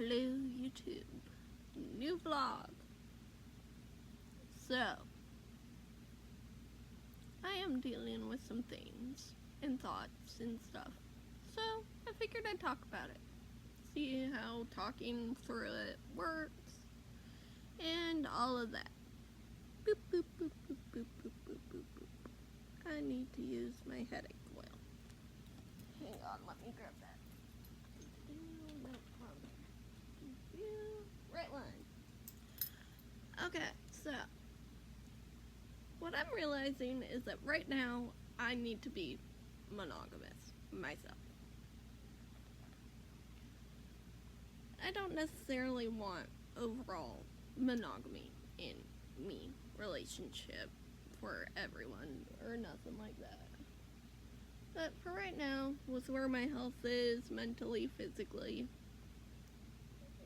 Hello YouTube, new vlog. So, I am dealing with some things and thoughts and stuff. So, I figured I'd talk about it. See how talking through it works and all of that. Boop, boop, boop, boop, boop, boop, boop, boop, boop. I need to use my headache oil. Hang on, let me grab that. No problem. Right line. Okay, so what I'm realizing is that right now I need to be monogamous myself. I don't necessarily want overall monogamy in me relationship for everyone or nothing like that. But for right now, with where my health is mentally, physically,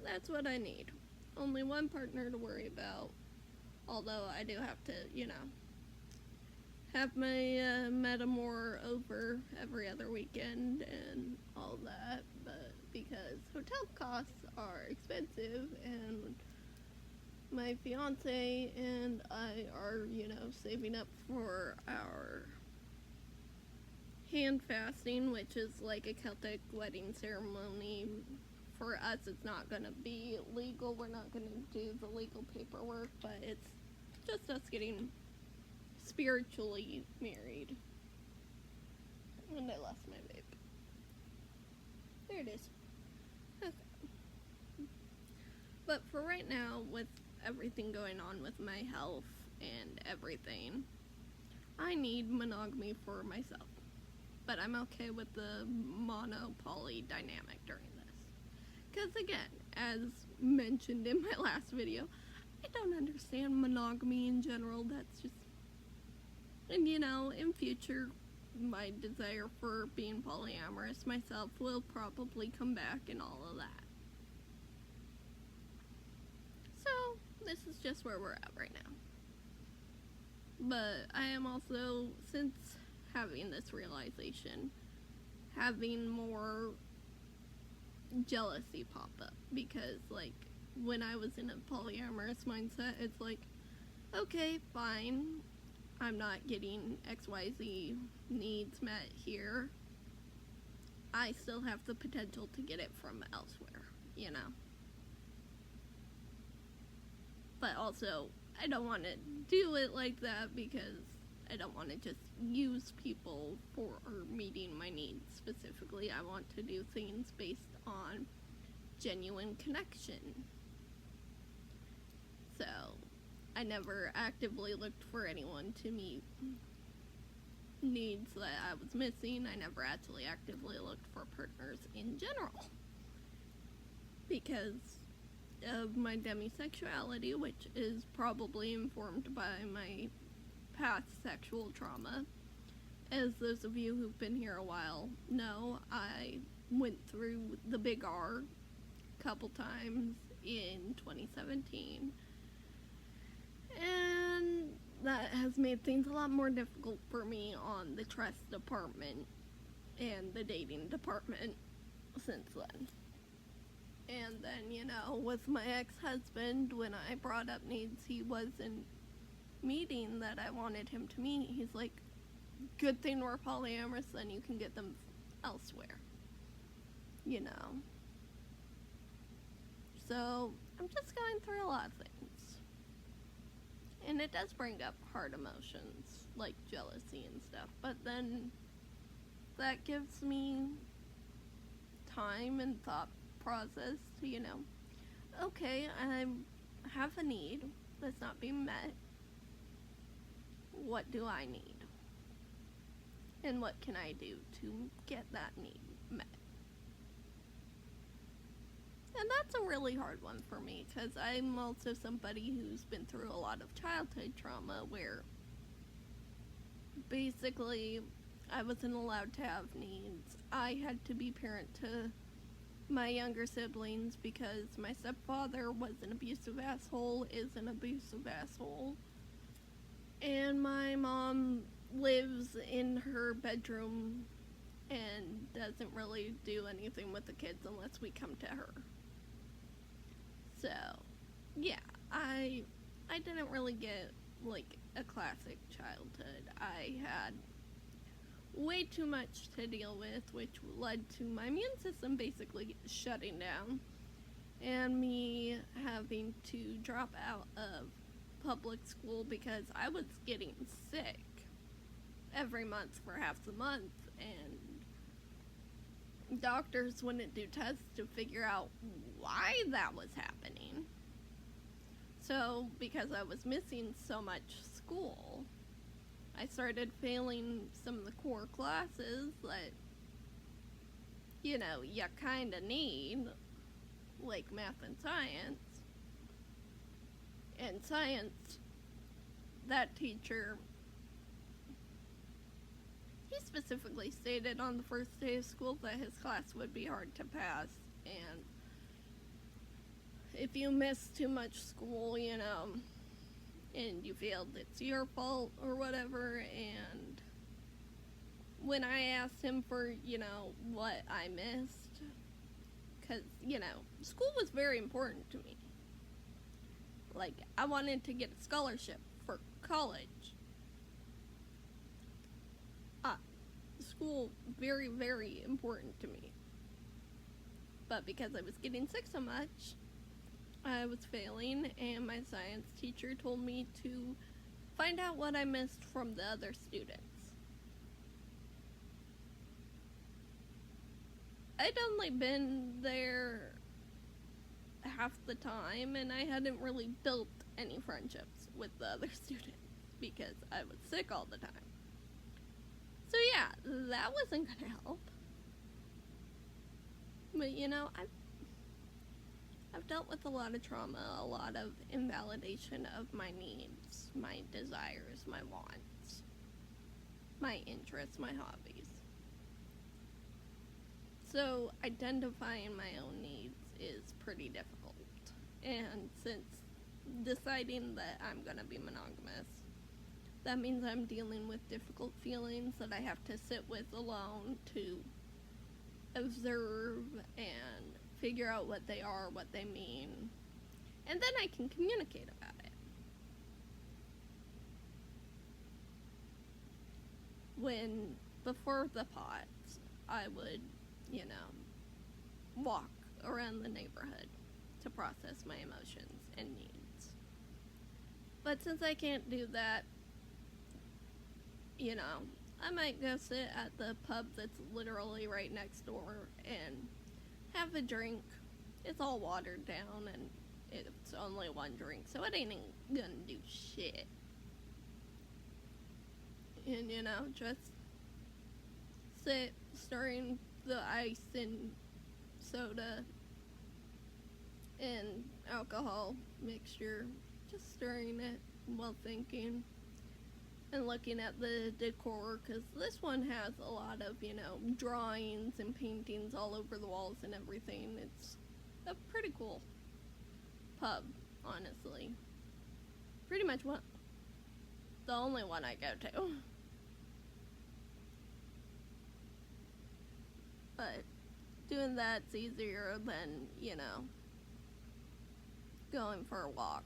that's what I need. Only one partner to worry about. Although I do have to, have my metamor over every other weekend and all that. But because hotel costs are expensive and my fiance and I are, saving up for our hand fasting, which is like a Celtic wedding ceremony. For us, it's not going to be legal. We're not going to do the legal paperwork, but it's just us getting spiritually married. And I lost my vape. There it is. Okay. But for right now, with everything going on with my health and everything, I need monogamy for myself. But I'm okay with the mono-poly dynamic during this. Because again, as mentioned in my last video, I don't understand monogamy in general. That's just, and in future, my desire for being polyamorous myself will probably come back and all of that. So, this is just where we're at right now. But I am also, since having this realization, having more jealousy pop up, because when I was in a polyamorous mindset, it's like, okay, fine, I'm not getting XYZ needs met here, I still have the potential to get it from elsewhere, but also I don't want to do it like that, because I don't want to just use people for meeting my needs specifically. I want to do things based on genuine connection. So, I never actively looked for anyone to meet needs that I was missing. I never actually actively looked for partners in general, because of my demisexuality, which is probably informed by my past sexual trauma. As those of you who've been here a while know, I went through the big R a couple times in 2017, and that has made things a lot more difficult for me on the trust department and the dating department since then. And then, with my ex-husband, when I brought up needs he wasn't meeting that I wanted him to meet, he's like, good thing we're polyamorous, then you can get them elsewhere, so I'm just going through a lot of things, and it does bring up hard emotions like jealousy and stuff, but then that gives me time and thought process to, okay, I have a need that's not being met. What do I need? And what can I do to get that need met? And that's a really hard one for me, because I'm also somebody who's been through a lot of childhood trauma where basically I wasn't allowed to have needs. I had to be parent to my younger siblings because my stepfather was an abusive asshole, is an abusive asshole. And my mom lives in her bedroom and doesn't really do anything with the kids unless we come to her. So, yeah, I didn't really get like a classic childhood. I had way too much to deal with, which led to my immune system basically shutting down and me having to drop out of public school because I was getting sick every month for half the month, and doctors wouldn't do tests to figure out why that was happening. So, because I was missing so much school, I started failing some of the core classes that, you kind of need, like math and science. And science, that teacher, he specifically stated on the first day of school that his class would be hard to pass, and if you miss too much school, and you failed, it's your fault or whatever. And when I asked him for, what I missed, because, school was very important to me. Like, I wanted to get a scholarship for college. School, very, very important to me. But because I was getting sick so much, I was failing, and my science teacher told me to find out what I missed from the other students. I'd only been there half the time, and I hadn't really built any friendships with the other students because I was sick all the time. So yeah, that wasn't gonna help. But I've dealt with a lot of trauma, a lot of invalidation of my needs, my desires, my wants, my interests, my hobbies. So identifying my own needs is pretty difficult. And since deciding that I'm gonna be monogamous, that means I'm dealing with difficult feelings that I have to sit with alone to observe and figure out what they are, what they mean, and then I can communicate about it. Before the pots, I would, walk around the neighborhood to process my emotions and needs. But since I can't do that, I might go sit at the pub that's literally right next door and have a drink. It's all watered down and it's only one drink, so it ain't gonna do shit. And just sit stirring the ice and soda and alcohol mixture, just stirring it while thinking and looking at the decor, because this one has a lot of, drawings and paintings all over the walls and everything. It's a pretty cool pub, honestly. Pretty much the only one I go to. But doing that's easier than, going for a walk.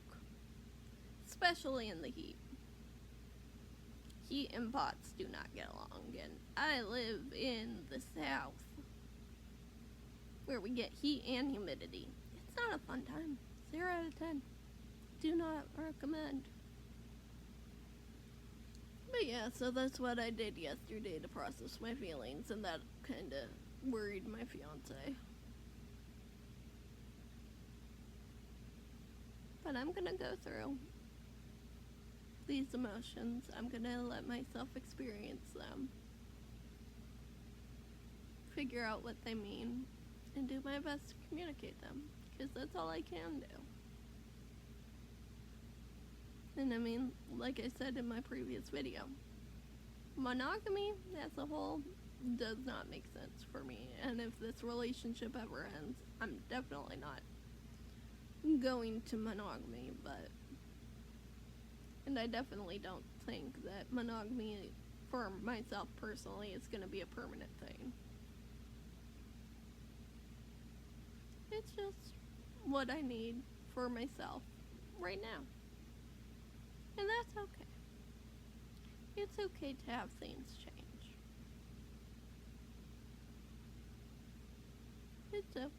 Especially in the heat. Heat and pots do not get along, and I live in the South, where we get heat and humidity. It's not a fun time. 0 out of 10. Do not recommend. But yeah, so that's what I did yesterday to process my feelings, and that kind of worried my fiance. But I'm gonna go through these emotions. I'm gonna let myself experience them, figure out what they mean, and do my best to communicate them, because that's all I can do. And I mean, like I said in my previous video, monogamy as a whole does not make sense for me, and if this relationship ever ends, I'm definitely not going to monogamy. And I definitely don't think that monogamy for myself personally is going to be a permanent thing. It's just what I need for myself right now. And that's okay. It's okay to have things change. It's okay.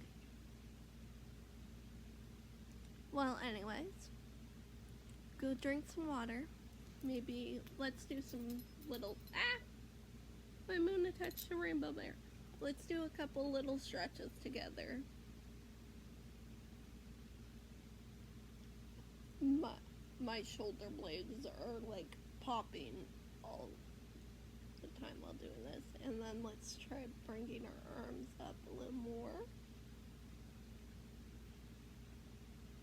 Well, anyways, go drink some water. Maybe let's do some little, my moon attached to Rainbow Bear. Let's do a couple little stretches together. My shoulder blades are like popping all the time while doing this. And then let's try bringing our arms up a little more.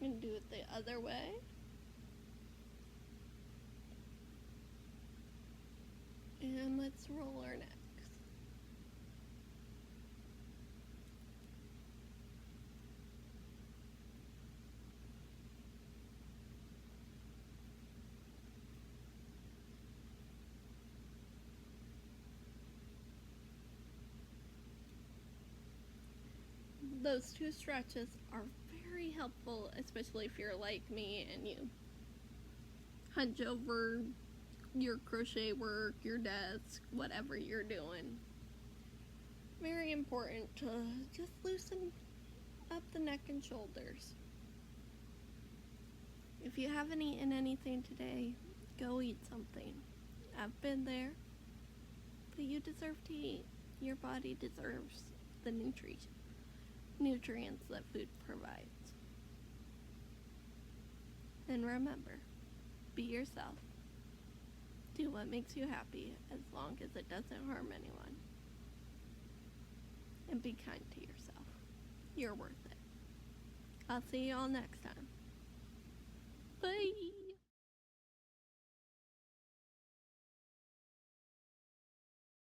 And do it the other way. And let's roll our necks. Those two stretches are very helpful, especially if you're like me and you hunch over your crochet work, your desk, whatever you're doing. Very important to just loosen up the neck and shoulders. If you haven't eaten anything today, go eat something. I've been there, but you deserve to eat. Your body deserves the nutrients that food provides. And remember, be yourself. Do what makes you happy as long as it doesn't harm anyone. And be kind to yourself. You're worth it. I'll see you all next time. Bye!